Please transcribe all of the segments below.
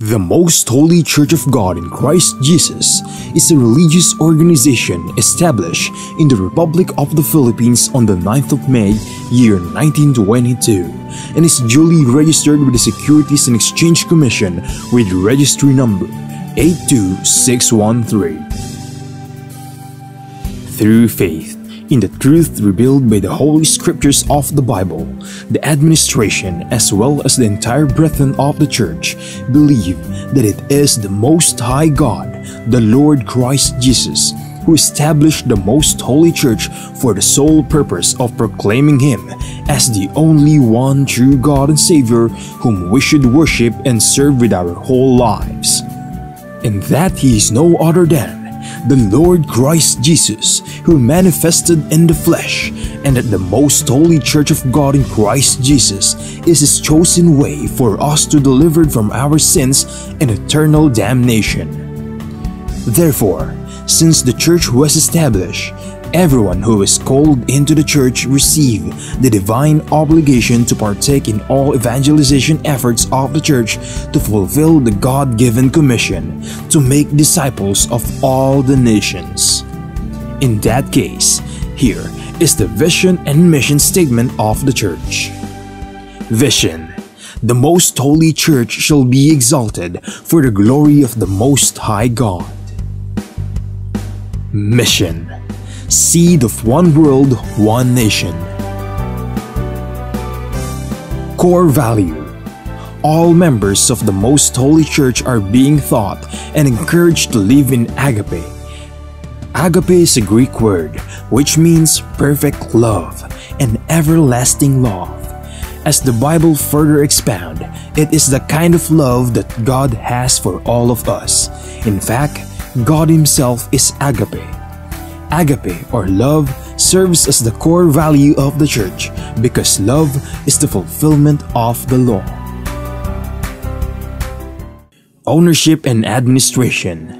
The Most Holy Church of God in Christ Jesus is a religious organization established in the Republic of the Philippines on the 9th of May, year 1922, and is duly registered with the Securities and Exchange Commission with registry number 82613. Through faith in the truth revealed by the Holy Scriptures of the Bible, the administration as well as the entire brethren of the Church believe that it is the Most High God, the Lord Christ Jesus, who established the Most Holy Church for the sole purpose of proclaiming Him as the only one true God and Savior whom we should worship and serve with our whole lives, and that He is no other than the Lord Christ Jesus, who manifested in the flesh, and that the Most Holy Church of God in Christ Jesus is His chosen way for us to deliver from our sins and eternal damnation. Therefore, since the Church was established, everyone who is called into the Church receive the divine obligation to partake in all evangelization efforts of the Church to fulfill the God-given commission to make disciples of all the nations. In that case, here is the vision and mission statement of the Church. Vision: the Most Holy Church shall be exalted for the glory of the Most High God. Mission: seed of one world, one nation. Core value: all members of the Most Holy Church are being taught and encouraged to live in agape. Agape is a Greek word which means perfect love and everlasting love. As the Bible further expounds, it is the kind of love that God has for all of us. In fact, God Himself is agape. Agape, or love, serves as the core value of the Church because love is the fulfillment of the law. Ownership and administration: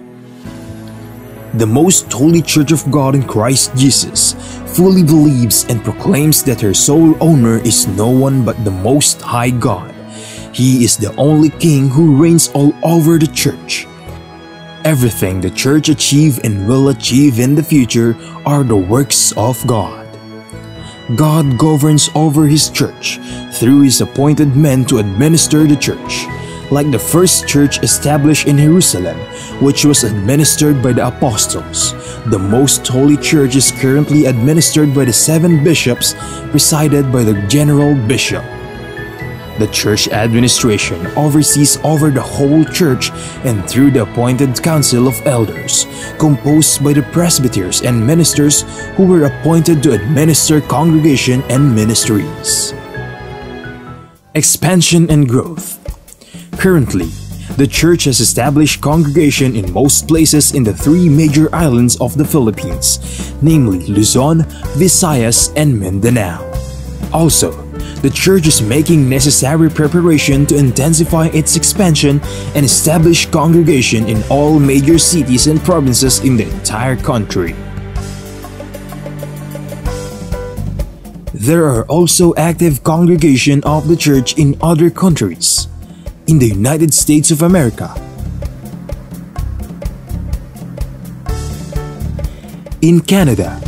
the Most Holy Church of God in Christ Jesus fully believes and proclaims that her sole owner is no one but the Most High God. He is the only King who reigns all over the Church. Everything the Church achieve and will achieve in the future are the works of God. God governs over His Church through His appointed men to administer the Church. Like the first church established in Jerusalem, which was administered by the apostles, the Most Holy Church is currently administered by the 7 bishops, presided by the general bishop. The church administration oversees over the whole church and through the appointed council of elders, composed by the presbyters and ministers who were appointed to administer congregation and ministries. Expansion and growth: currently, the church has established congregation in most places in the 3 major islands of the Philippines, namely Luzon, Visayas, and Mindanao. Also, the church is making necessary preparation to intensify its expansion and establish congregation in all major cities and provinces in the entire country. There are also active congregation of the church in other countries. In the United States of America, in Canada,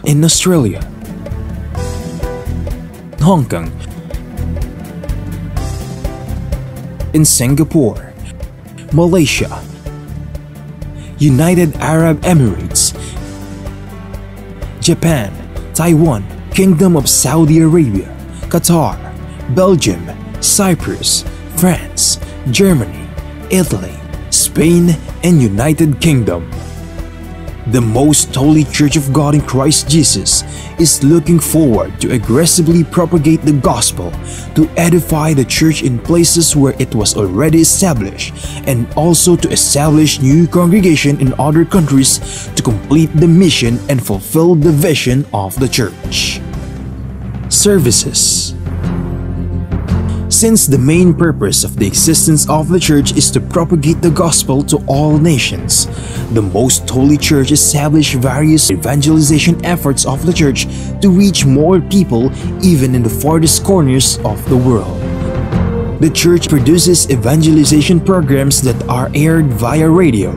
in Australia, Hong Kong, in Singapore, Malaysia, United Arab Emirates, Japan, Taiwan, Kingdom of Saudi Arabia, Qatar, Belgium, Cyprus, France, Germany, Italy, Spain, and United Kingdom. The Most Holy Church of God in Christ Jesus is looking forward to aggressively propagate the gospel, to edify the church in places where it was already established, and also to establish new congregation in other countries to complete the mission and fulfill the vision of the church. Services: since the main purpose of the existence of the Church is to propagate the gospel to all nations, the Most Holy Church established various evangelization efforts of the Church to reach more people even in the farthest corners of the world. The church produces evangelization programs that are aired via radio,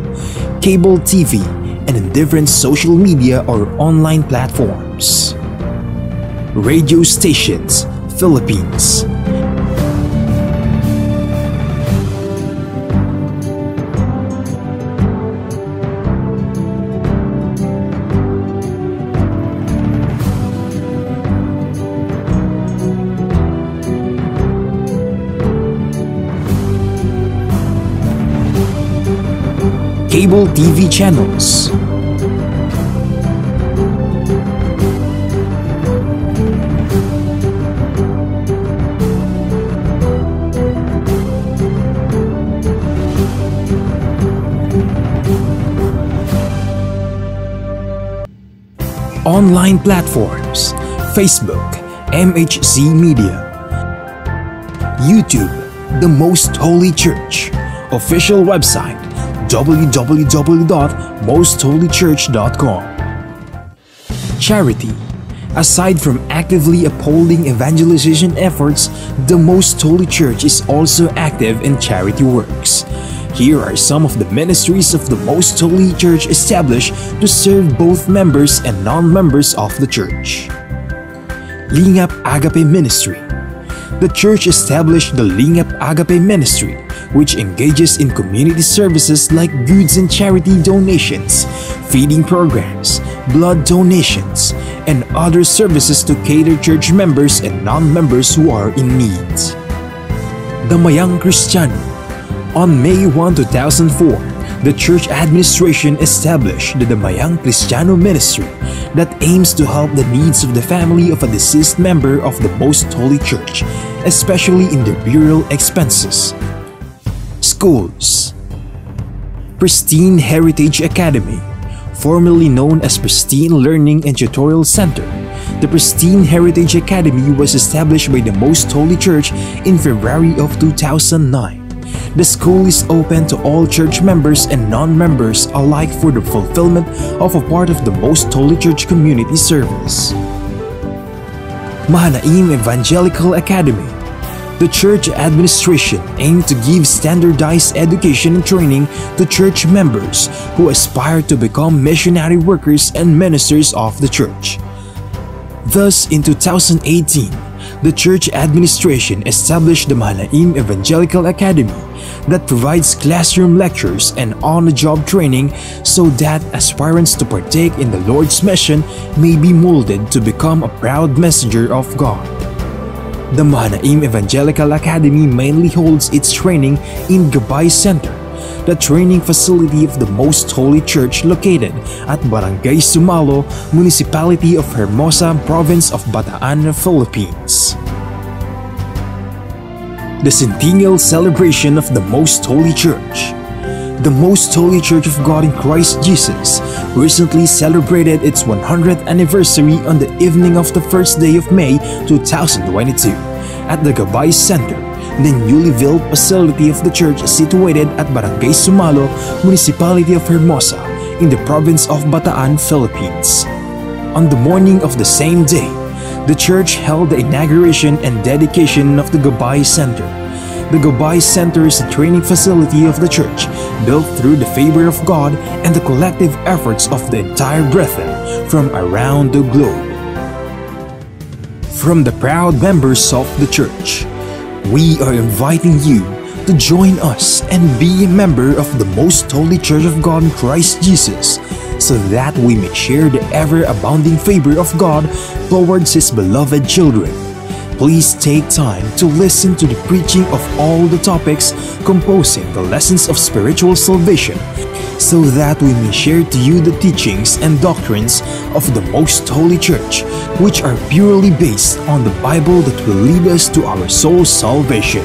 cable TV, and in different social media or online platforms. Radio stations, Philippines. Cable TV channels. Online platforms, Facebook, MHC Media, YouTube, The Most Holy Church, official website, www.mostholychurch.com. Charity. Aside from actively upholding evangelization efforts, the Most Holy Church is also active in charity works. Here are some of the ministries of the Most Holy Church established to serve both members and non-members of the church. Lingap Agape Ministry. The church established the Lingap Agape Ministry, which engages in community services like goods and charity donations, feeding programs, blood donations, and other services to cater church members and non-members who are in need. Damayang Kristiyano. On May 1, 2004, the church administration established the Damayang Kristiyano Ministry that aims to help the needs of the family of a deceased member of the Most Holy Church, especially in their burial expenses. Schools. Pristine Heritage Academy, formerly known as Pristine Learning and Tutorial Center. The Pristine Heritage Academy was established by the Most Holy Church in February of 2009. The school is open to all church members and non-members alike for the fulfillment of a part of the Most Holy Church community service. Mahanaim Evangelical Academy. The church administration aimed to give standardized education and training to church members who aspire to become missionary workers and ministers of the church. Thus, in 2018, the church administration established the Mahanaim Evangelical Academy that provides classroom lectures and on-the-job training so that aspirants to partake in the Lord's mission may be molded to become a proud messenger of God. The Mahanaim Evangelical Academy mainly holds its training in Gabay Center, the training facility of the Most Holy Church located at Barangay Sumalo, Municipality of Hermosa, Province of Bataan, Philippines. The Centennial Celebration of the Most Holy Church. The Most Holy Church of God in Christ Jesus recently celebrated its 100th anniversary on the evening of the first day of May 2022 at the Gabay Center, the newly built facility of the church situated at Barangay Sumalo, Municipality of Hermosa, in the province of Bataan, Philippines. On the morning of the same day, the church held the inauguration and dedication of the Gabay Center. The Gabay Center is a training facility of the church, built through the favor of God and the collective efforts of the entire brethren from around the globe. From the proud members of the church, we are inviting you to join us and be a member of the Most Holy Church of God in Christ Jesus, so that we may share the ever-abounding favor of God towards His beloved children. Please take time to listen to the preaching of all the topics composing the lessons of spiritual salvation, so that we may share to you the teachings and doctrines of the Most Holy Church, which are purely based on the Bible that will lead us to our soul's salvation.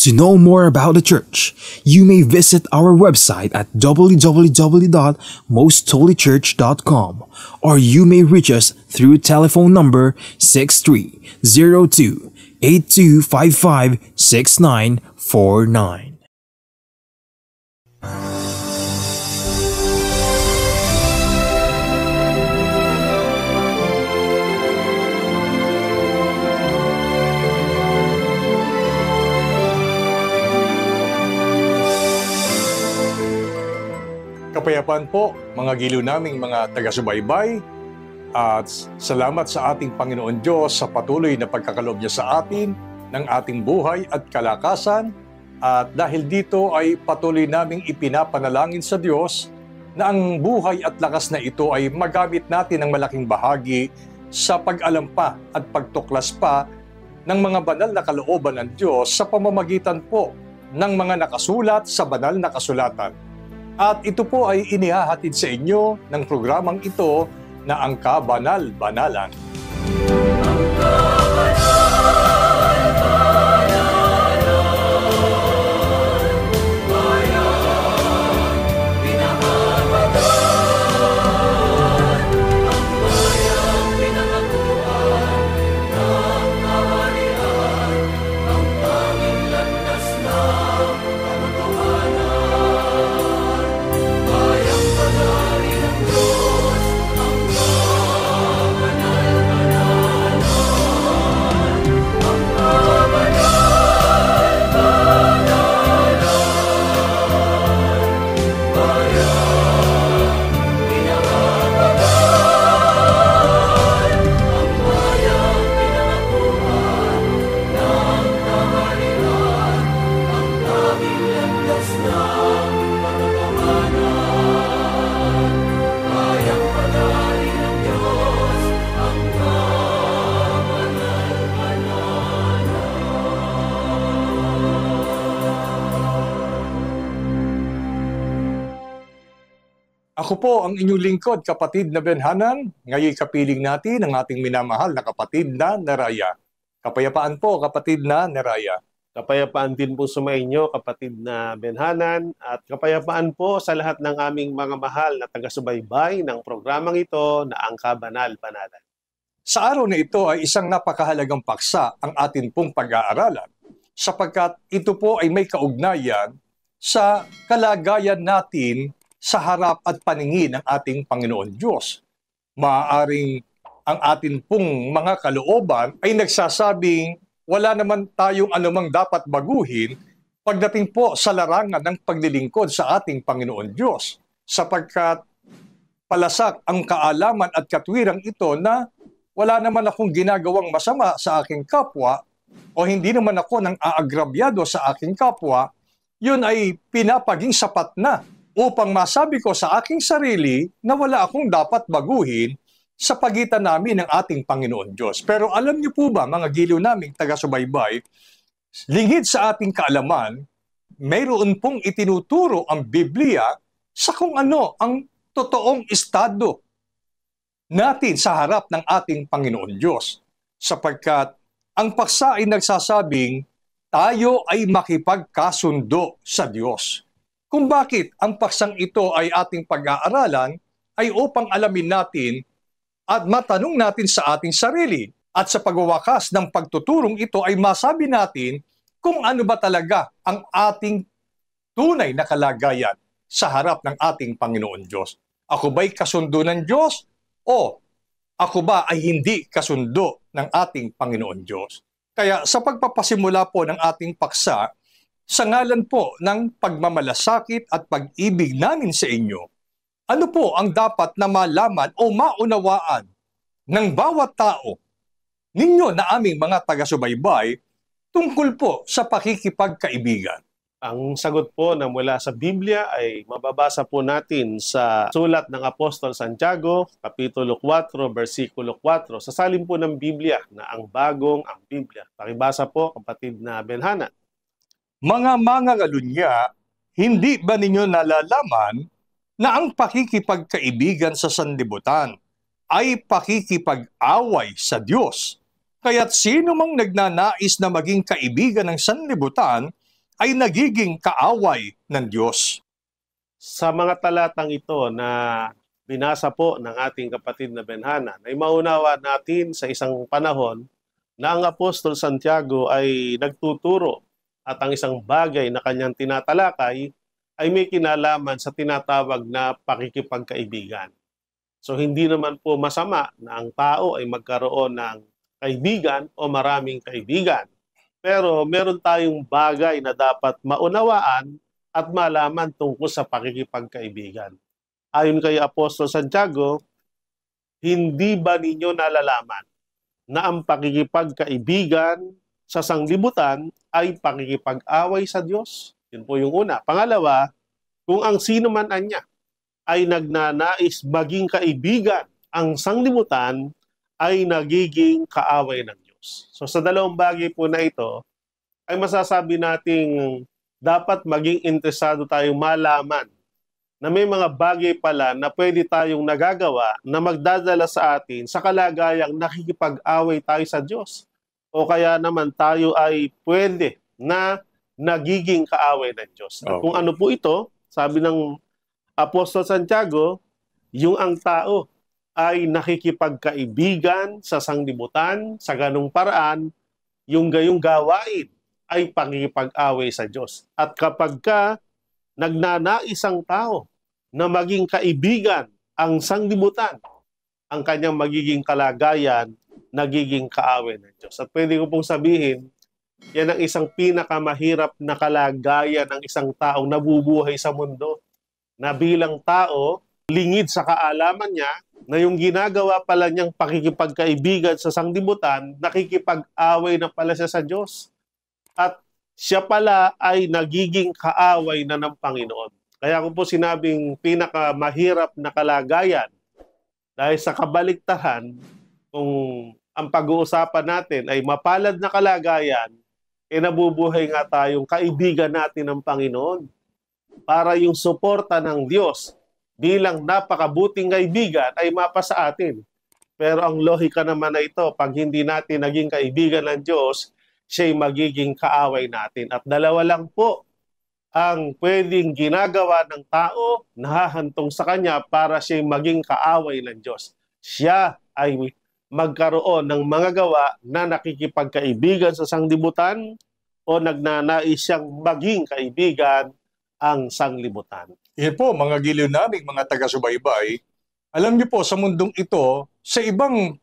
To know more about the church, you may visit our website at www.mostholychurch.com, or you may reach us through telephone number 6302-8255-6949. Kapayapaan po, mga giliw naming mga taga-subaybay, at salamat sa ating Panginoon Diyos sa patuloy na pagkakaloob niya sa atin ng ating buhay at kalakasan. At dahil dito ay patuloy naming ipinapanalangin sa Diyos na ang buhay at lakas na ito ay magamit natin ng malaking bahagi sa pag-alam pa at pagtuklas pa ng mga banal na kalooban ng Diyos sa pamamagitan po ng mga nakasulat sa banal na kasulatan. At ito po ay inihahatid sa inyo ng programang ito na ang Kabanal-Banalan. Ako po ang inyong lingkod, kapatid na Benhanan. Ngayon kapiling natin ang ating minamahal na kapatid na Neraya. Kapayapaan po, kapatid na Neraya. Kapayapaan din po sumainyo, kapatid na Benhanan, at kapayapaan po sa lahat ng aming mga mahal na taga-subaybay ng programang ito na ang Kabanal-Banalan. Sa araw na ito ay isang napakahalagang paksa ang atin pong pag-aaralan, sapagkat ito po ay may kaugnayan sa kalagayan natin sa harap at paningin ng ating Panginoon Diyos. Maaaring ang atin pong mga kalooban ay nagsasabing wala naman tayong anumang dapat baguhin pagdating po sa larangan ng paglilingkod sa ating Panginoon Diyos, sapagkat palasak ang kaalaman at katwirang ito na wala naman akong ginagawang masama sa aking kapwa o hindi naman ako nang aagrabyado sa aking kapwa. Yun ay pinapaging sapat na upang masabi ko sa aking sarili na wala akong dapat baguhin sa pagitan namin ng ating Panginoon Diyos. Pero alam niyo po ba, mga giliw naming taga-subaybay, lingid sa ating kaalaman, mayroon pong itinuturo ang Biblia sa kung ano ang totoong estado natin sa harap ng ating Panginoon Diyos. Sapagkat ang paksa ay nagsasabing tayo ay makipagkasundo sa Diyos. Kung bakit ang paksang ito ay ating pag-aaralan ay upang alamin natin at matanong natin sa ating sarili at sa pagwawakas ng pagtuturong ito ay masabi natin kung ano ba talaga ang ating tunay na kalagayan sa harap ng ating Panginoon Diyos. Ako ba'y kasundo ng Diyos o ako ba ay hindi kasundo ng ating Panginoon Diyos? Kaya sa pagpapasimula po ng ating paksa, sa ngalan po ng pagmamalasakit at pag-ibig namin sa inyo, ano po ang dapat na malaman o maunawaan ng bawat tao ninyo na aming mga taga-subaybay tungkol po sa pakikipagkaibigan? Ang sagot po na mula sa Biblia ay mababasa po natin sa sulat ng Apostol Santiago, Kapitulo 4, versikulo 4. Sasalin po ng Biblia na ang Biblia. Pakibasa po, kapatid na Benhanan. Mga mangangalunya, hindi ba ninyo nalalaman na ang pakikipagkaibigan sa sanlibutan ay pakikipag-away sa Diyos? Kaya't sino mang nagnanais na maging kaibigan ng sanlibutan ay nagiging kaaway ng Diyos. Sa mga talatang ito na binasa po ng ating kapatid na Benhanan, ay maunawa natin sa isang panahon na ang Apostol Santiago ay nagtuturo at ang isang bagay na kanyang tinatalakay ay may kinalaman sa tinatawag na pakikipagkaibigan. So hindi naman po masama na ang tao ay magkaroon ng kaibigan o maraming kaibigan. Pero meron tayong bagay na dapat maunawaan at malaman tungkol sa pakikipagkaibigan. Ayon kay Apostol Santiago, hindi ba ninyo nalalaman na ang pakikipagkaibigan sa sanglibutan ay pakikipag-away sa Diyos? Yun po yung una. Pangalawa, kung ang sino man anya ay nagnanais maging kaibigan ang sanglibutan, ay nagiging kaaway ng Diyos. So sa dalawang bagay po na ito, ay masasabi nating dapat maging interesado tayong malaman na may mga bagay pala na pwede tayong nagagawa na magdadala sa atin sa kalagayang nakikipag-away tayo sa Diyos. O kaya naman tayo ay pwede na nagiging kaaway ng Diyos. At kung ano po ito, sabi ng Apostol Santiago, yung ang tao ay nakikipagkaibigan sa sanglibutan, sa ganung paraan, yung gayong gawain ay pakikipag-away sa Diyos. At kapag ka nagnanais ang tao na maging kaibigan ang sanglibutan, ang kanyang magiging kalagayan, nagiging kaaway ng Diyos. At pwede ko pong sabihin, yan ang isang pinakamahirap na kalagayan ng isang taong nabubuhay sa mundo, na bilang tao, lingid sa kaalaman niya, na yung ginagawa pala niyang pakikipagkaibigan sa sanglibutan, nakikipag-away na pala siya sa Diyos. At siya pala ay nagiging kaaway na ng Panginoon. Kaya ko po sinabing pinakamahirap na kalagayan dahil sa kabaliktaran, kung ang pag-uusapan natin ay mapalad na kalagayan, nabubuhay nga tayong kaibigan natin ng Panginoon para yung suporta ng Diyos bilang napakabuting kaibigan ay mapasa atin. Pero ang lohika naman na ito, pag hindi natin naging kaibigan ng Diyos, siya'y magiging kaaway natin. At dalawa lang po ang pwedeng ginagawa ng tao nahahantong sa kanya para siya'y maging kaaway ng Diyos. Siya ay magkaroon ng mga gawa na nakikipagkaibigan sa sanglibutan o nagnanais siyang maging kaibigan ang sanglibutan. Yan po, mga giliw naming mga taga-subaybay, alam niyo po, sa mundong ito, sa ibang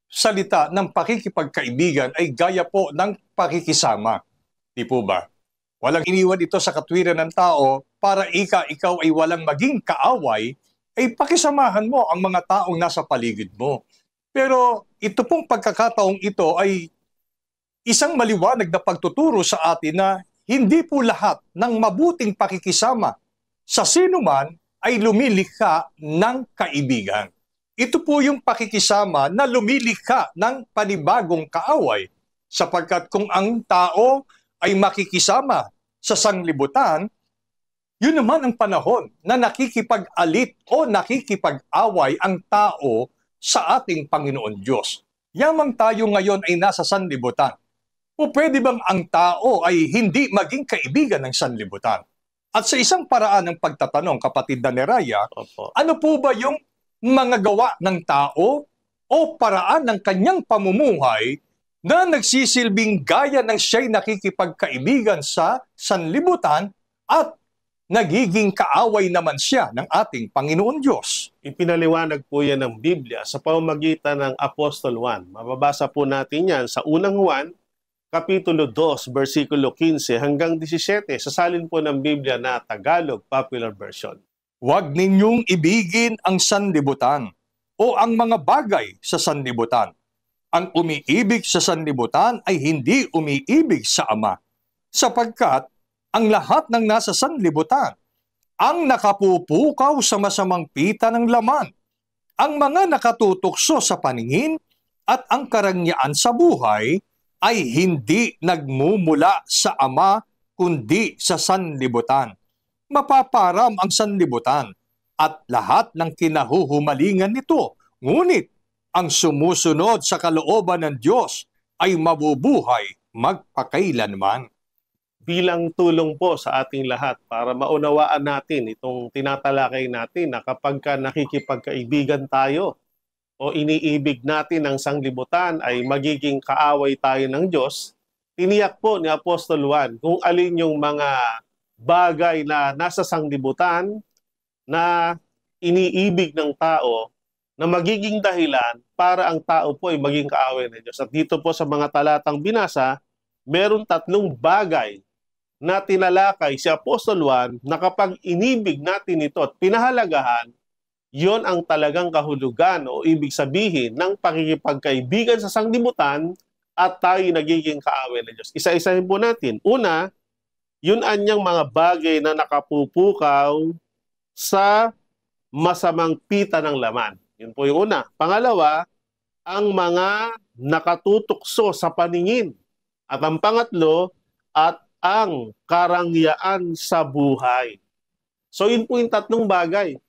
salita ng pakikipagkaibigan ay gaya po ng pakikisama. Di po ba? Walang iniwan ito sa katwiran ng tao para ikaw ay walang maging kaaway, ay pakisamahan mo ang mga taong nasa paligid mo. Pero ito pong pagkakataong ito ay isang maliwanag na pagtuturo sa atin na hindi po lahat ng mabuting pakikisama sa sinuman ay lumilikha ng kaibigan. Ito po yung pakikisama na lumilikha ng panibagong kaaway, sapagkat kung ang tao ay makikisama sa sanglibutan, yun naman ang panahon na nakikipag-alit o nakikipag-away ang tao sa ating Panginoon Diyos. Yamang tayo ngayon ay nasa sanlibutan. O pwede bang ang tao ay hindi maging kaibigan ng sanlibutan? At sa isang paraan ng pagtatanong, kapatid na Neraya, ano po ba yung mga gawa ng tao o paraan ng kanyang pamumuhay na nagsisilbing gaya ng siya'y nakikipagkaibigan sa sanlibutan at nagiging kaaway naman siya ng ating Panginoon Diyos? Ipinaliwanag po yan ng Biblia sa pamamagitan ng Apostol Juan. Mababasa po natin yan sa unang Juan, Kapitulo 2, versikulo 15 hanggang 17. Sasalin po ng Biblia na Tagalog Popular Version. Huwag ninyong ibigin ang sanlibutan o ang mga bagay sa sanlibutan. Ang umiibig sa sanlibutan ay hindi umiibig sa Ama, sapagkat ang lahat ng nasa sanlibutan ang nakapupukaw sa masamang pita ng laman, ang mga nakatutukso sa paningin at ang karangyaan sa buhay ay hindi nagmumula sa Ama kundi sa sanlibutan. Mapaparam ang sanlibutan at lahat ng kinahuhumalingan nito, ngunit ang sumusunod sa kalooban ng Diyos ay mabubuhay magpakailanman. Bilang tulong po sa ating lahat para maunawaan natin itong tinatalakay natin na kapag ka nakikipagkaibigan tayo o iniibig natin ang sanglibutan ay magiging kaaway tayo ng Diyos, tiniyak po ni Apostol Juan kung alin yung mga bagay na nasa sanglibutan na iniibig ng tao na magiging dahilan para ang tao po ay maging kaaway ng Diyos. At dito po sa mga talatang binasa, meron 3 bagay na tinalakay si Apostol Juan na kapag inibig natin ito at pinahalagahan, Yon ang talagang kahulugan o ibig sabihin ng pakikipagkaibigan sa sanglibutan at tayo nagiging kaaway ng Diyos. Isa-isahin po natin. Una, yun anyang mga bagay na nakapupukaw sa masamang pita ng laman. Yun po yung una. Pangalawa, ang mga nakatutukso sa paningin. At ang pangatlo, at ang karangyaan sa buhay. So yun po yung tatlong bagay.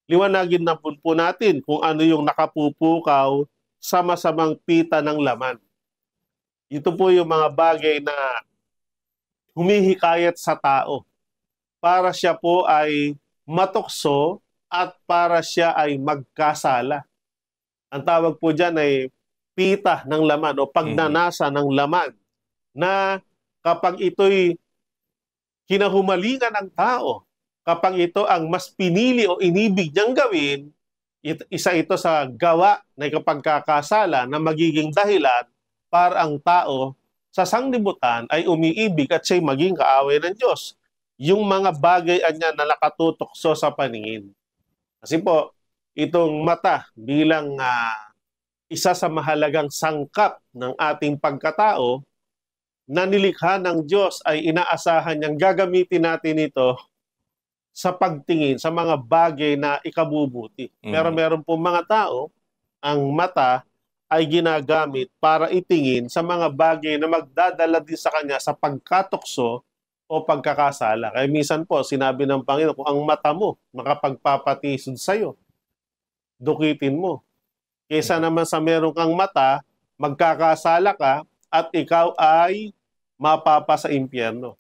Liwanagin na po natin kung ano yung nakapupukaw sa masamang pita ng laman. Ito po yung mga bagay na humihikayat sa tao para siya po ay matukso at para siya ay magkasala. Ang tawag po dyan ay pita ng laman o pagnanasa ng laman na kapag ito'y kinahumalingan ng tao, kapag ito ang mas pinili o inibig niyang gawin, isa ito sa gawa na kapagkakasala na magiging dahilan para ang tao sa sanglibutan ay umiibig at siya'y maging kaaway ng Diyos. Yung mga bagay niya na nakatutokso sa paningin. Kasi po, itong mata bilang isa sa mahalagang sangkap ng ating pagkatao na nilikha ng Diyos ay inaasahan niyang gagamitin natin ito sa pagtingin sa mga bagay na ikabubuti. Pero meron po mga tao, ang mata ay ginagamit para itingin sa mga bagay na magdadala din sa kanya sa pagkatukso o pagkakasala. Kaya minsan po, sinabi ng Panginoon, kung ang mata mo makapagpapatisod sa'yo, dukitin mo. Kaysa naman sa meron kang mata, magkakasala ka at ikaw ay mapapa sa impyerno.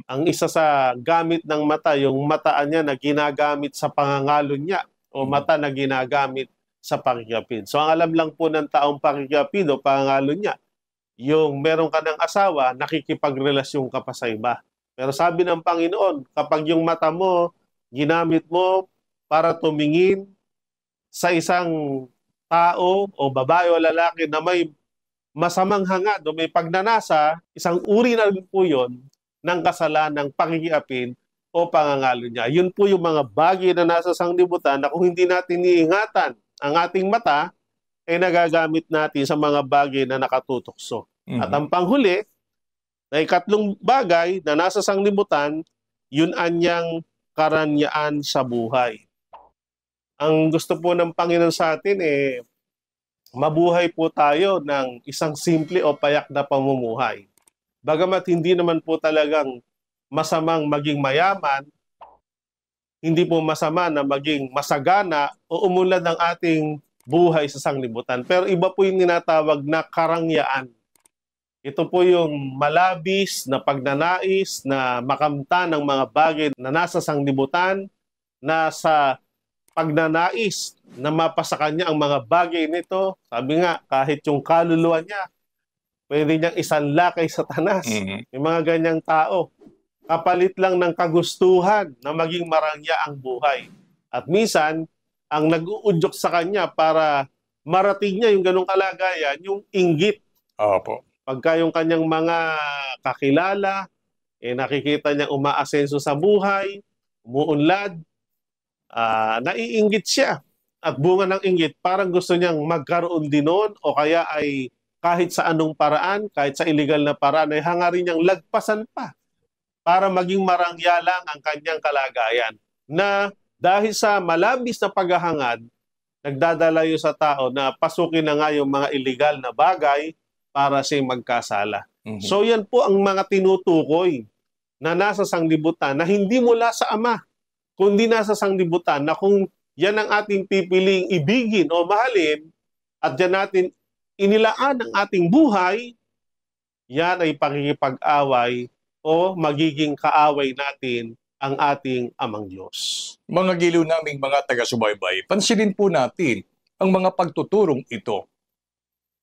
Ang isa sa gamit ng mata, yung mataan niya na ginagamit sa pangangalo niya o mata na ginagamit sa pakikapid. So ang alam lang po ng taong pakikapid o pangangalo niya, yung meron ka ng asawa, nakikipagrelasyon ka pa sa iba. Pero sabi ng Panginoon, kapag yung mata mo, ginamit mo para tumingin sa isang tao o babae o lalaki na may masamang hangad o may pagnanasa, isang uri na rin po yun ng kasalanang pakikiapin o pangangalo niya. Yun po yung mga bagay na nasa sanglibutan na kung hindi natin iingatan ang ating mata, ay nagagamit natin sa mga bagay na nakatutokso. At ang panghuli, na ikatlong bagay na nasa sanglibutan, yun anyang karanyaan sa buhay. Ang gusto po ng Panginoon sa atin mabuhay po tayo ng isang simple o payak na pamumuhay. Bagamat hindi naman po talagang masamang maging mayaman, hindi po masama na maging masagana o umunlad ng ating buhay sa sanglibutan. Pero iba po yung tinatawag na karangyaan. Ito po yung malabis na pagnanais na makamta ng mga bagay na nasa sanglibutan, na sa pagnanais na mapasa kanya ang mga bagay nito. Sabi nga, kahit yung kaluluwa niya, pwede niyang isanla kay Satanas. Yung mga ganyang tao, kapalit lang ng kagustuhan na maging marangya ang buhay. At minsan, ang nag-uudyok sa kanya para marating niya yung ganong kalagayan, yung inggit. Opo. Pagka yung kanyang mga kakilala, nakikita niya umaasenso sa buhay, umuunlad, naiinggit siya. At bunga ng inggit, parang gusto niyang magkaroon din noon o kaya ay kahit sa anong paraan, kahit sa illegal na paraan, ay hangarin niyang lagpasan pa para maging marangya lang ang kanyang kalagayan. Na dahil sa malabis na paghahangad, nagdadalayo sa tao na pasukin na nga yung mga illegal na bagay para siya magkasala. So yan po ang mga tinutukoy na nasa sanglibutan na hindi mula sa Ama, kundi nasa sanglibutan na kung yan ang ating pipiling ibigin o mahalin at yan natin inilaan ang ating buhay, yan ay pakikipag-away o magiging kaaway natin ang ating Amang Diyos. Mga giliw naming mga taga-subaybay, pansinin po natin ang mga pagtuturong ito.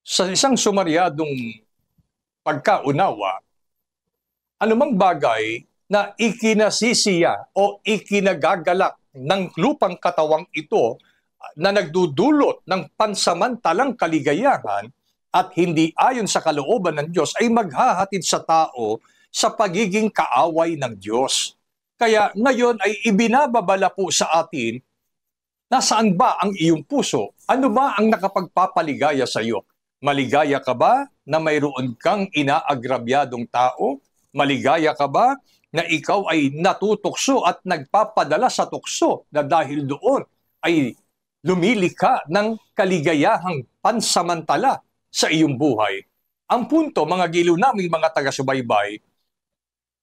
Sa isang sumaryadong pagkaunawa, anumang bagay na ikinasisiya o ikinagagalak ng lupang katawang ito na nagdudulot ng pansamantalang kaligayahan at hindi ayon sa kalooban ng Diyos ay maghahatid sa tao sa pagiging kaaway ng Diyos. Kaya ngayon ay ibinababala po sa atin Nasaan ba ang iyong puso? Ano ba ang nakapagpapaligaya sa iyo? Maligaya ka ba na mayroon kang inaagrabyadong tao? Maligaya ka ba na ikaw ay natutukso at nagpapadala sa tukso na dahil doon ay lumili ka ng kaligayahang pansamantala sa iyong buhay? Ang punto, mga giliw naming mga taga-subaybay,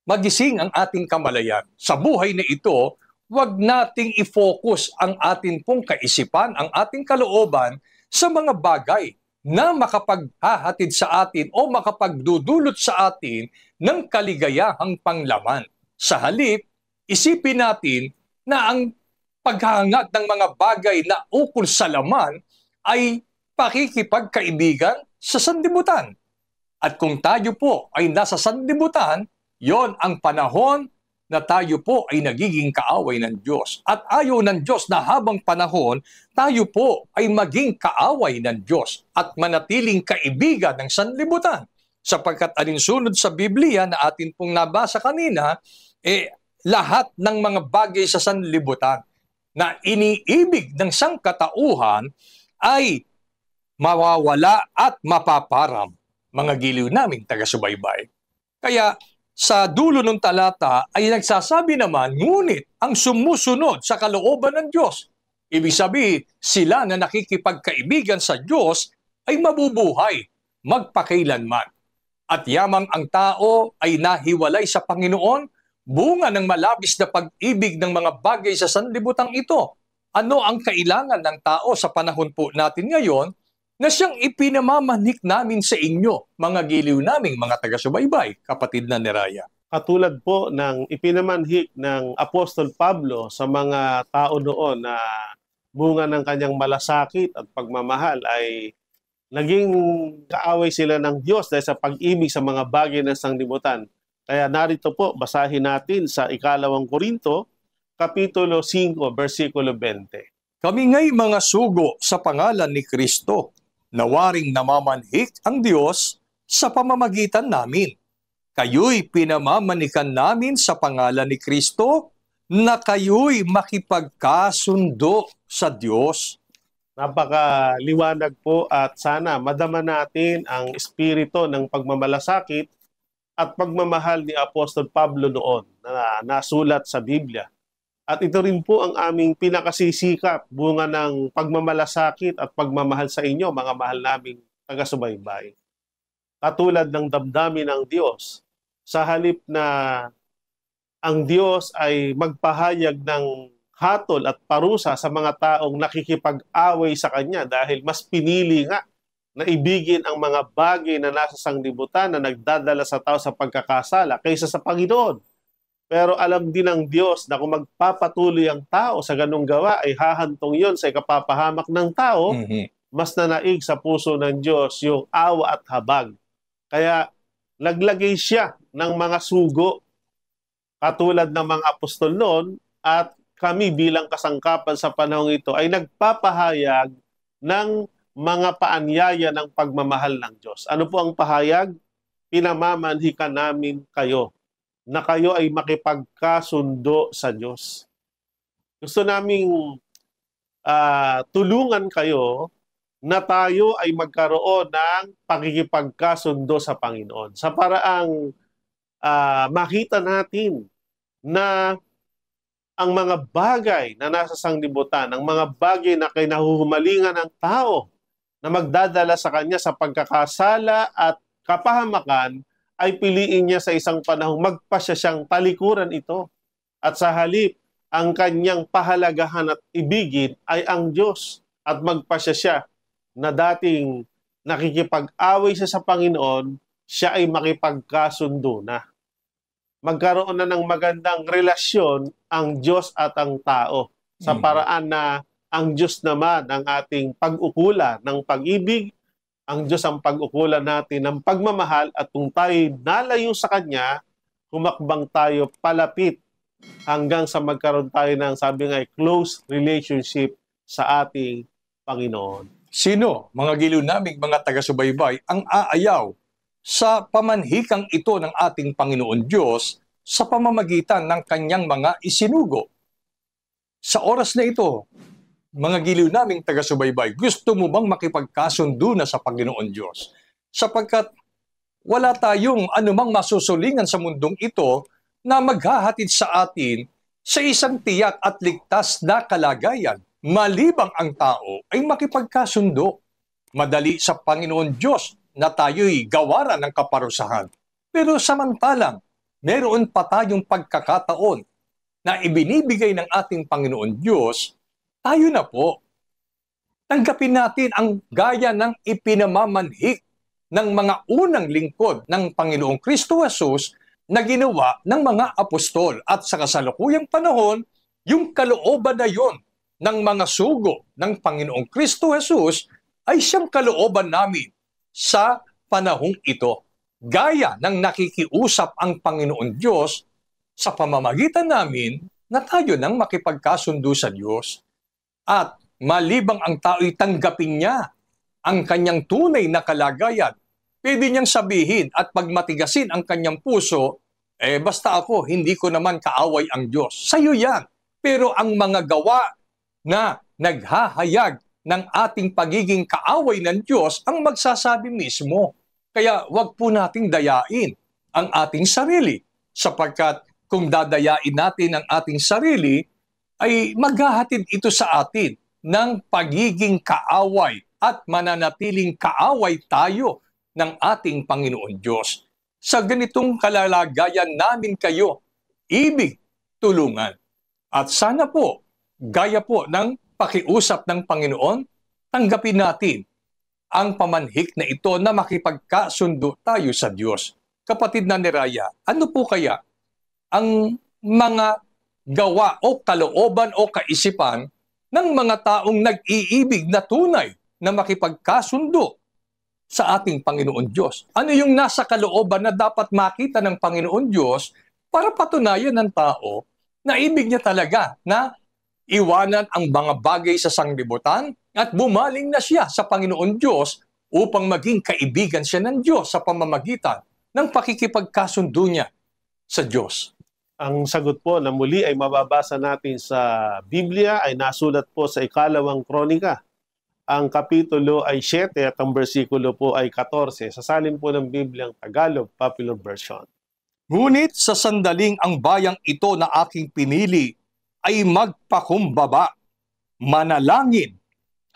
magising ang ating kamalayan. Sa buhay na ito, huwag nating i-focus ang atin pong kaisipan, ang ating kalooban sa mga bagay na makapaghahatid sa atin o makapagdudulot sa atin ng kaligayahang panglaman. Sa halip, isipin natin na ang paghahangad ng mga bagay na ukol sa laman ay pakikipagkaibigan sa sanlibutan. At kung tayo po ay nasa sanlibutan, yon ang panahon na tayo po ay nagiging kaaway ng Diyos. At ayaw ng Diyos na habang panahon, tayo po ay maging kaaway ng Diyos at manatiling kaibigan ng sanlibutan. Sapagkat alinsunod sa Biblia na atin pong nabasa kanina, lahat ng mga bagay sa sanlibutan na iniibig ng sangkatauhan ay mawawala at mapaparam, mga giliw naming taga-subaybay. Kaya sa dulo ng talata ay nagsasabi naman, ngunit ang sumusunod sa kalooban ng Diyos. Ibig sabihin, sila na nakikipagkaibigan sa Diyos ay mabubuhay magpakailanman. At yamang ang tao ay nahiwalay sa Panginoon, bunga ng malabis na pag-ibig ng mga bagay sa sanlibutang ito. Ano ang kailangan ng tao sa panahon po natin ngayon na siyang ipinamamanik namin sa inyo, mga giliw naming mga taga-subaybay, kapatid na Neraya? Katulad po ng ipinamanhik ng Apostol Pablo sa mga tao noon na bunga ng kanyang malasakit at pagmamahal ay naging kaaway sila ng Diyos dahil sa pag-ibig sa mga bagay ng sanglibutan. Kaya narito po, basahin natin sa 2 Korinto, Kapitulo 5, versikulo 20. Kami nga'y mga sugo sa pangalan ni Kristo, nawaring namamanhik ang Diyos sa pamamagitan namin. Kayo'y pinamamanikan namin sa pangalan ni Kristo na kayo'y makipagkasundo sa Diyos. Napakaliwanag po at sana madama natin ang espiritu ng pagmamalasakit at pagmamahal ni Apostol Pablo noon na nasulat sa Biblia. At ito rin po ang aming pinakasisikap, bunga ng pagmamalasakit at pagmamahal sa inyo, mga mahal naming taga-subaybay. Katulad ng damdamin ng Diyos, sa halip na ang Diyos ay magpahayag ng hatol at parusa sa mga taong nakikipag-away sa Kanya dahil mas pinili nga na ibigin ang mga bagay na nasa sanglibutan na nagdadala sa tao sa pagkakasala kaysa sa Panginoon. Pero alam din ng Diyos na kung magpapatuloy ang tao sa ganung gawa ay hahantong yon sa ikapapahamak ng tao, mas nanaig sa puso ng Diyos yung awa at habag. Kaya naglagay siya ng mga sugo katulad ng mga apostol noon at kami bilang kasangkapan sa panahong ito ay nagpapahayag ng mga paanyaya ng pagmamahal ng Diyos. Ano po ang pahayag? Pinamamanhikan namin kayo na kayo ay makipagkasundo sa Diyos. Gusto naming tulungan kayo na tayo ay magkaroon ng pakikipagkasundo sa Panginoon. Sa paraang makita natin na ang mga bagay na nasa sanglibutan, ang mga bagay na kinahuhumalingan ng tao na magdadala sa kanya sa pagkakasala at kapahamakan, ay piliin niya sa isang panahong magpasya siyang talikuran ito. At sa halip, ang kanyang pahalagahan at ibigin ay ang Diyos at magpasya siya na dating nakikipag-away siya sa Panginoon, siya ay makipagkasundo na. Magkaroon na ng magandang relasyon ang Diyos at ang tao sa paraan na ang Diyos naman ang ating pag-ukula ng pag-ibig, ang Diyos ang pag-ukulan natin ng pagmamahal at kung tayo nalayo sa Kanya, humakbang tayo palapit hanggang sa magkaroon tayo ng sabi nga close relationship sa ating Panginoon. Sino, mga giliw naming mga taga-subaybay, ang aayaw sa pamanhikang ito ng ating Panginoon Diyos sa pamamagitan ng Kanyang mga isinugo? Sa oras na ito, mga giliw naming taga-subaybay, gusto mo bang makipagkasundo na sa Panginoon Diyos? Sapagkat wala tayong anumang masusulingan sa mundong ito na maghahatid sa atin sa isang tiyak at ligtas na kalagayan, malibang ang tao ay makipagkasundo. Madali sa Panginoon Diyos na tayo'y gawaran ng kaparusahan. Pero samantalang, meron pa tayong pagkakataon na ibinibigay ng ating Panginoon Diyos, tayo na po. Tanggapin natin ang gaya ng ipinamamanhik ng mga unang lingkod ng Panginoong Kristo Jesus na ginawa ng mga apostol. At sa kasalukuyang panahon, yung kalooban na yon ng mga sugo ng Panginoong Kristo Jesus ay siyang kalooban namin sa panahong ito. Gaya ng nakikiusap ang Panginoon Diyos sa pamamagitan namin na tayo nang makipagkasundo sa Diyos. At malibang ang tao'y tanggapin niya ang kanyang tunay na kalagayan, pwede niyang sabihin at pagmatigasin ang kanyang puso, basta ako, hindi ko naman kaaway ang Diyos. Sa'yo yan. Pero ang mga gawa na naghahayag ng ating pagiging kaaway ng Diyos ang magsasabi mismo. Kaya wag po nating dayain ang ating sarili, sapagkat kung dadayain natin ang ating sarili, ay maghahatid ito sa atin ng pagiging kaaway at mananatiling kaaway tayo ng ating Panginoon Diyos. Sa ganitong kalalagayan namin kayo, ibig tulungan. At sana po, gaya po ng pakiusap ng Panginoon, tanggapin natin ang pamanhik na ito na makipagkasundo tayo sa Diyos. Kapatid na Neraya, ano po kaya ang mga gawa o kalooban o kaisipan ng mga taong nag-iibig na tunay na makipagkasundo sa ating Panginoon Diyos? Ano yung nasa kalooban na dapat makita ng Panginoon Diyos para patunayan ng tao na ibig niya talaga na iwanan ang mga bagay sa sanglibutan at bumaling na siya sa Panginoon Diyos upang maging kaibigan siya ng Diyos sa pamamagitan ng pakikipagkasundo niya sa Diyos? Ang sagot po na muli ay mababasa natin sa Biblia ay nasulat po sa Ikalawang Kronika. Ang kapitulo ay 7 at ang bersikulo po ay 14. Sasalin po ng Bibliang Tagalog Popular Version. Ngunit sa sandaling ang bayang ito na aking pinili ay magpakumbaba, manalangin,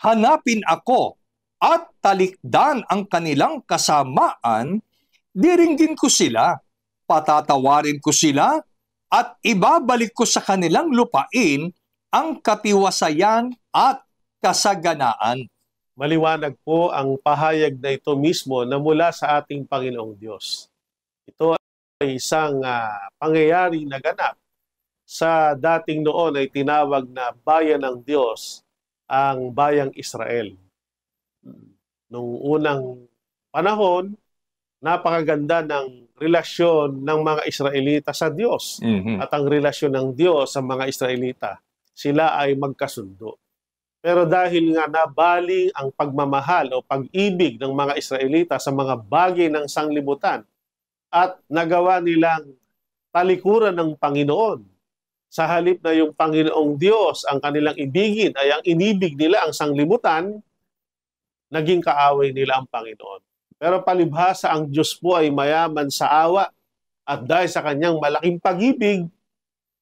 hanapin ako at talikdan ang kanilang kasamaan, diringgin ko sila, patatawarin ko sila, at ibabalik ko sa kanilang lupain ang katiwasayan at kasaganaan. Maliwanag po ang pahayag na ito mismo na mula sa ating Panginoong Diyos. Ito ay isang pangyayari na ganap sa dating noon ay tinawag na bayan ng Diyos, ang bayang Israel. Nung unang panahon, napakaganda ng relasyon ng mga Israelita sa Diyos at ang relasyon ng Diyos sa mga Israelita. Sila ay magkasundo. Pero dahil nga nabaling ang pagmamahal o pag-ibig ng mga Israelita sa mga bagay ng sanglibutan at nagawa nilang talikuran ng Panginoon, sa halip na yung Panginoong Diyos ang kanilang ibigin ay ang inibig nila ang sanglibutan, naging kaaway nila ang Panginoon. Pero palibhasa ang Diyos po ay mayaman sa awa at dahil sa kanyang malaking pag-ibig,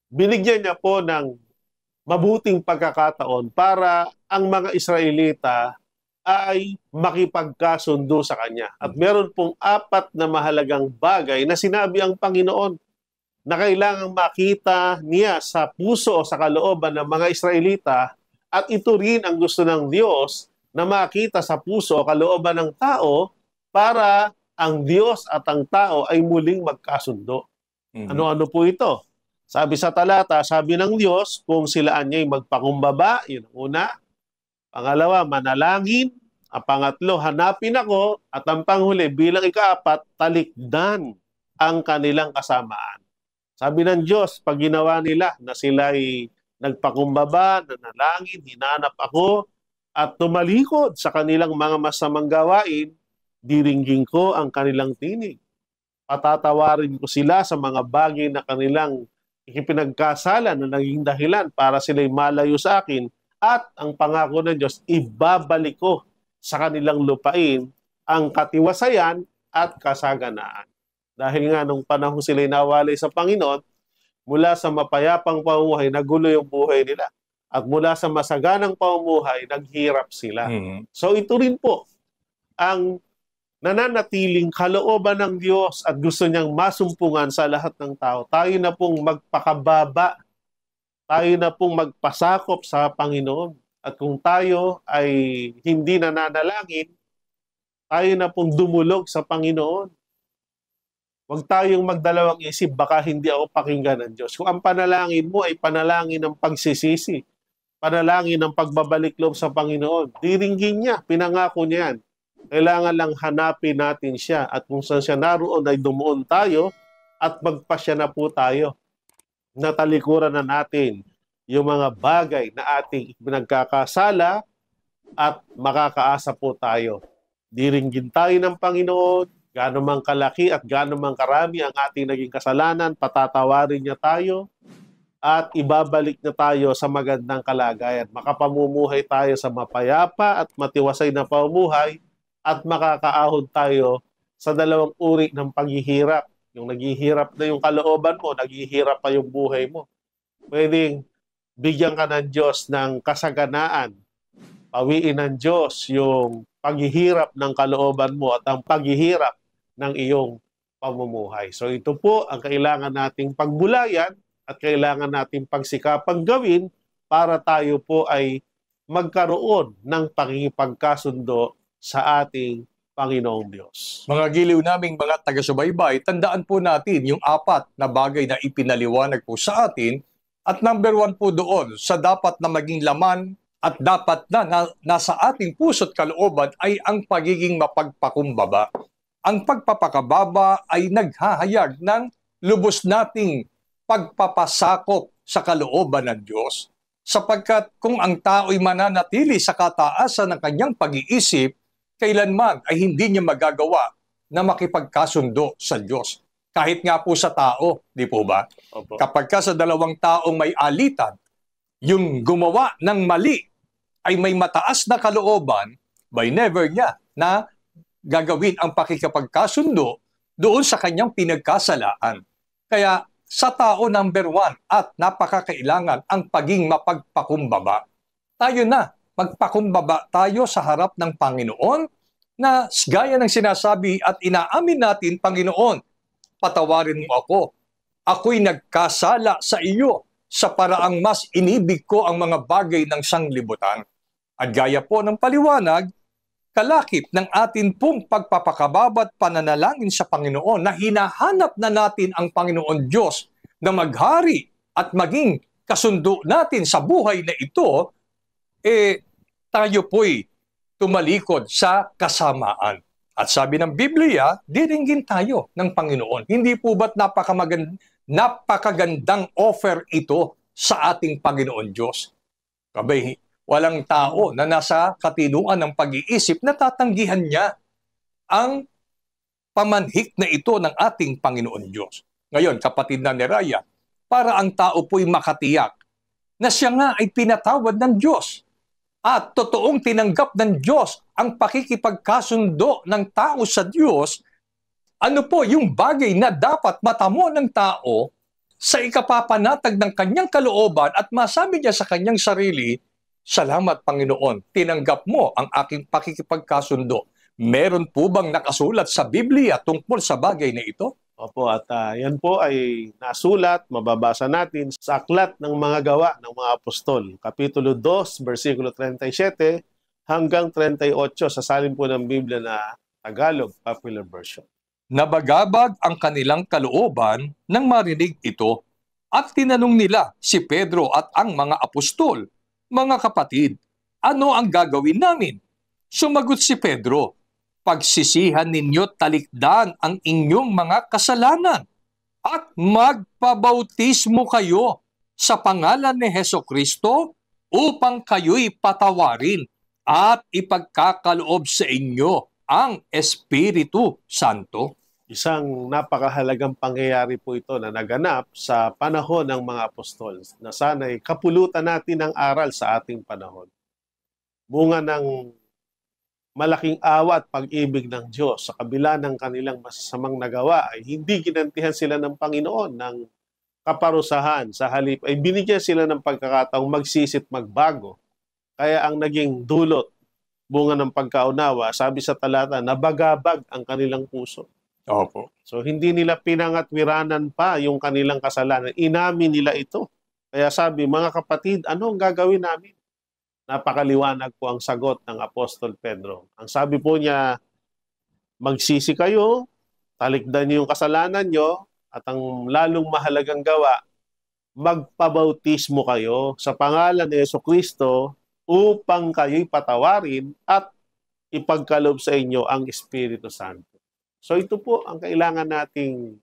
binigyan niya po ng mabuting pagkakataon para ang mga Israelita ay makipagkasundo sa kanya. At meron pong 4 na mahalagang bagay na sinabi ang Panginoon na kailangang makita niya sa puso o sa kalooban ng mga Israelita, at ito rin ang gusto ng Diyos na makita sa puso o kalooban ng tao para ang Diyos at ang tao ay muling magkasundo. Ano-ano po ito? Sabi sa talata, sabi ng Diyos, kung sila anya'y magpakumbaba, yun ang una. Pangalawa, manalangin. Ang pangatlo, hanapin ako. At ang panghuli, bilang ika-4, talikdan ang kanilang kasamaan. Sabi ng Diyos, pag ginawa nila na sila'y nagpakumbaba, nanalangin, hinanap ako, at tumalikod sa kanilang mga masamang gawain, diringgin ko ang kanilang tinig. Patatawarin ko sila sa mga bagay na kanilang ipinagkasala na naging dahilan para sila'y malayo sa akin, At ang pangako ng Diyos, ibabalik ko sa kanilang lupain ang katiwasayan at kasaganaan. Dahil nga nung panahon sila'y nawalay sa Panginoon, mula sa mapayapang pamumuhay, nagulo yung buhay nila. At mula sa masaganang pamumuhay, naghirap sila. So ito rin po ang nananatiling kalooban ng Diyos at gusto niyang masumpungan sa lahat ng tao. Tayo na pong magpakababa, tayo na pong magpasakop sa Panginoon. At kung tayo ay hindi nananalangin, tayo na pong dumulog sa Panginoon. Huwag tayong magdalawang isip, baka hindi ako pakinggan ng Diyos. Kung ang panalangin mo ay panalangin ng pagsisisi, panalangin ng pagbabalik loob sa Panginoon, diringgin niya, pinangako niya yan. Kailangan lang hanapin natin siya at kung saan siya naroon ay dumuon tayo at magpasya na po tayo. Natalikuran na natin yung mga bagay na ating pinagkakasala at makakaasa po tayo. Diringgin tayo ng Panginoon, gaano mang kalaki at gaano mang karami ang ating naging kasalanan, patatawarin niya tayo at ibabalik na tayo sa magandang kalagayan. Makapamumuhay tayo sa mapayapa at matiwasay na pamumuhay at makakaahon tayo sa dalawang uri ng paghihirap. Yung naghihirap na yung kalooban mo, naghihirap pa yung buhay mo. Pwedeng bigyan ka ng Diyos ng kasaganaan. Pawiin ng Diyos yung paghihirap ng kalooban mo at ang paghihirap ng iyong pamumuhay. So ito po ang kailangan nating pagbulayan at kailangan nating pagsikapang gawin para tayo po ay magkaroon ng pakikipagkasundo sa ating Panginoong Diyos. Mga giliw naming mga taga-subaybay, tandaan po natin yung 4 na bagay na ipinaliwanag po sa atin at number 1 po doon sa dapat na maging laman at dapat na nasa ating puso't kalooban ay ang pagiging mapagpakumbaba. Ang pagpapakababa ay naghahayag ng lubos nating pagpapasakop sa kalooban ng Diyos. Sapagkat kung ang tao'y mananatili sa kataasan ng kanyang pag-iisip, kailanman ay hindi niya magagawa na makipagkasundo sa Diyos. Kahit nga po sa tao, di po ba? Opo. Kapag ka sa dalawang taong may alitan, yung gumawa ng mali ay may mataas na kalooban, by never niya na gagawin ang pakikipagkasundo doon sa kanyang pinagkasalaan. Kaya sa tao number 1 at napakakailangan ang paging mapagpakumbaba. Tayo na, magpakumbaba tayo sa harap ng Panginoon na gaya ng sinasabi at inaamin natin, Panginoon, patawarin mo ako. Ako'y nagkasala sa iyo sa paraang mas inibig ko ang mga bagay ng sanglibutan. At gaya po ng paliwanag, kalakip ng atin pong pagpapakababat pananalangin sa Panginoon na hinahanap na natin ang Panginoon Diyos na maghari at maging kasundo natin sa buhay na ito, tayo po'y tumalikod sa kasamaan. At sabi ng Biblia, diringgin tayo ng Panginoon. Hindi po ba't napakagandang offer ito sa ating Panginoon Diyos? Kabay, walang tao na nasa katinuan ng pag-iisip na tatanggihan niya ang pamanhik na ito ng ating Panginoon Diyos. Ngayon, kapatid na Neraya, para ang tao po'y makatiyak na siya nga ay pinatawad ng Diyos at totoong tinanggap ng Diyos ang pakikipagkasundo ng tao sa Diyos, ano po yung bagay na dapat matamo ng tao sa ikapapanatag ng kanyang kalooban at masabi niya sa kanyang sarili, salamat Panginoon, tinanggap mo ang aking pakikipagkasundo. Meron po bang nakasulat sa Biblia tungkol sa bagay na ito? Opo, at yan po ay nasulat, mababasa natin sa Aklat ng Mga Gawa ng Mga Apostol, Kapitulo 2, versikulo 37 hanggang 38 sa salin po ng Biblia na Tagalog Popular Version. Nabagabag ang kanilang kalooban nang marinig ito at tinanong nila si Pedro at ang mga apostol, mga kapatid, ano ang gagawin namin? Sumagot si Pedro, pagsisihan ninyo talikdan ang inyong mga kasalanan at magpabautismo kayo sa pangalan ni Hesukristo upang kayo'y patawarin at ipagkakaloob sa inyo ang Espiritu Santo. Isang napakahalagang pangyayari po ito na naganap sa panahon ng mga apostol na sana'y kapulutan natin ng aral sa ating panahon. Bunga ng malaking awa at pag-ibig ng Diyos sa kabila ng kanilang masasamang nagawa ay hindi ginantihan sila ng Panginoon ng kaparusahan. Sa halip ay binigyan sila ng pagkakataong magsisit magbago. Kaya ang naging dulot, bunga ng pagkaunawa, sabi sa talata, nabagabag ang kanilang puso. Opo. So hindi nila pinangatwiranan pa yung kanilang kasalanan. Inamin nila ito. Kaya sabi, mga kapatid, ano ang gagawin namin? Napakaliwanag po ang sagot ng Apostol Pedro. Ang sabi po niya, magsisi kayo, talikdan niyo yung kasalanan niyo, at ang lalong mahalagang gawa, magpabautismo kayo sa pangalan ni Jesucristo upang kayo'y patawarin at ipagkaloob sa inyo ang Espiritu Santo. So ito po ang kailangan nating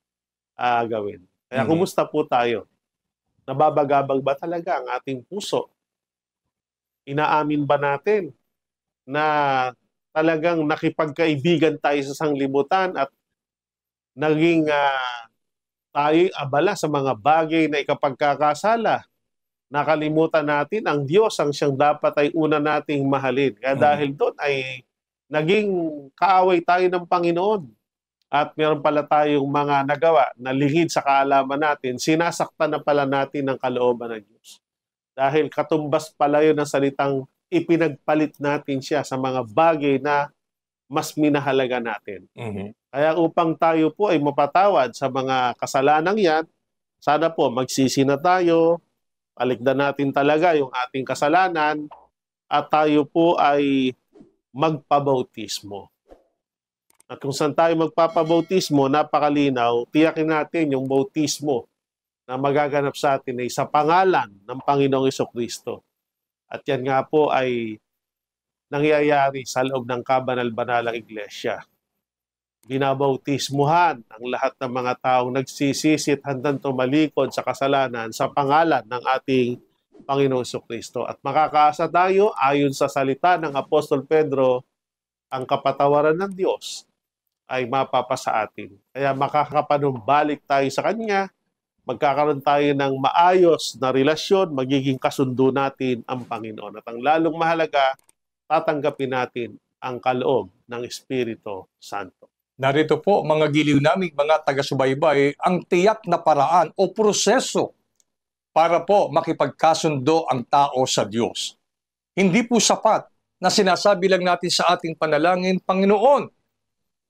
gawin. Kaya kumusta po tayo? Nababagabag ba talaga ang ating puso? Inaamin ba natin na talagang nakipagkaibigan tayo sa sanglibutan at naging tayo'y abala sa mga bagay na ikapagkakasala? Nakalimutan natin ang Diyos ang siyang dapat ay una nating mahalin. Kaya dahil doon ay naging kaaway tayo ng Panginoon. At meron pala tayong mga nagawa na lihid sa kaalaman natin, sinasaktan na pala natin ang kalooban ng Diyos. Dahil katumbas pala yun ang salitang ipinagpalit natin siya sa mga bagay na mas minahalaga natin. Kaya upang tayo po ay mapatawad sa mga kasalanang yan, sana po magsisi na tayo, paligdan natin talaga yung ating kasalanan, at tayo po ay magpabautismo. At kung saan tayo magpapabautismo, napakalinaw, tiyakin natin yung bautismo na magaganap sa atin ay sa pangalan ng Panginoong Jesucristo. At yan nga po ay nangyayari sa loob ng kabanal-banalang iglesia. Binabautismuhan ang lahat ng mga taong nagsisisit handang tumalikod sa kasalanan sa pangalan ng ating Panginoong Jesucristo. At makakaasa tayo ayon sa salita ng Apostol Pedro, ang kapatawaran ng Diyos ay mapapasa atin. Kaya makakapanumbalik tayo sa Kanya, magkakaroon tayo ng maayos na relasyon, magiging kasundo natin ang Panginoon. At ang lalong mahalaga, tatanggapin natin ang kaloob ng Espiritu Santo. Narito po, mga giliw naming mga taga-subaybay, ang tiyak na paraan o proseso para po makipagkasundo ang tao sa Diyos. Hindi po sapat na sinasabi lang natin sa ating panalangin, Panginoon,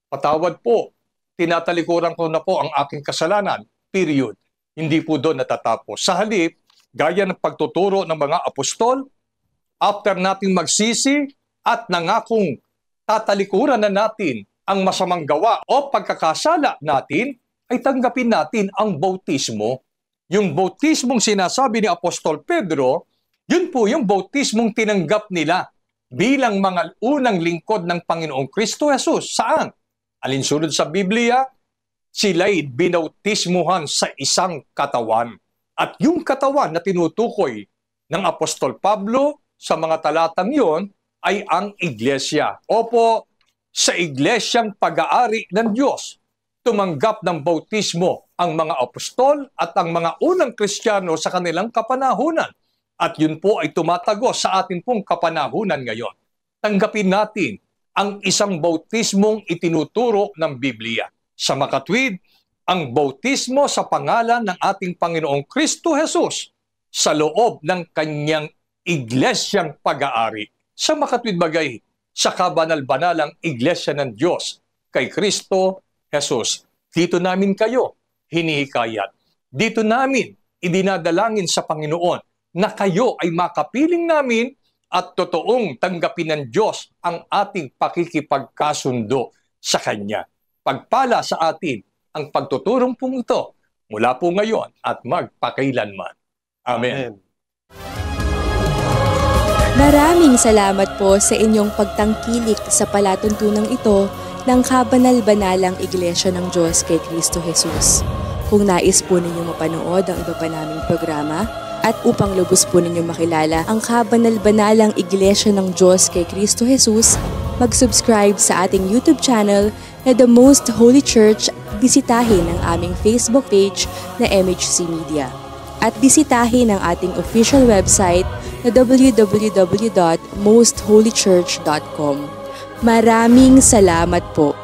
patawad po, tinatalikuran ko na po ang aking kasalanan, period. Hindi po doon natatapos. Sa halip, gaya ng pagtuturo ng mga apostol, after natin magsisi at nangakong tatalikuran na natin ang masamang gawa o pagkakasala natin, ay tanggapin natin ang bautismo. Yung bautismong sinasabi ni Apostol Pedro, yun po yung bautismong tinanggap nila bilang mga unang lingkod ng Panginoong Kristo Jesus. Saan? Alinsunod sa Biblia, sila'y binautismuhan sa isang katawan. At yung katawan na tinutukoy ng Apostol Pablo sa mga talatang yon ay ang iglesia. Opo, sa iglesyang pag-aari ng Diyos, tumanggap ng bautismo ang mga apostol at ang mga unang Kristiyano sa kanilang kapanahunan. At yun po ay tumatagos sa atin pong kapanahunan ngayon. Tanggapin natin ang isang bautismong itinuturo ng Biblia. Sa makatwid, ang bautismo sa pangalan ng ating Panginoong Kristo Jesus sa loob ng kanyang iglesyang pag-aari. Sa makatwid bagay, sa kabanal-banalang iglesia ng Diyos kay Kristo Jesus. Dito namin kayo hinihikayat. Dito namin idinadalangin sa Panginoon na kayo ay makapiling namin at totoong tanggapin ng Diyos ang ating pakikipagkasundo sa Kanya. Pagpala sa atin ang pagtuturong pong ito mula po ngayon at magpakailanman. Amen. Maraming salamat po sa inyong pagtangkilik sa palatuntunang ito ng Kabanal-Banalang Iglesia ng Diyos kay Kristo Jesus. Kung nais po ninyong mapanood ang iba pa naming programa, at upang lubos po ninyong makilala ang Kabanal-Banalang Iglesia ng Diyos kay Kristo Jesus, mag-subscribe sa ating YouTube channel na The Most Holy Church bisitahin ang aming Facebook page na MHC Media. At bisitahin ang ating official website na www.mostholychurch.com. Maraming salamat po.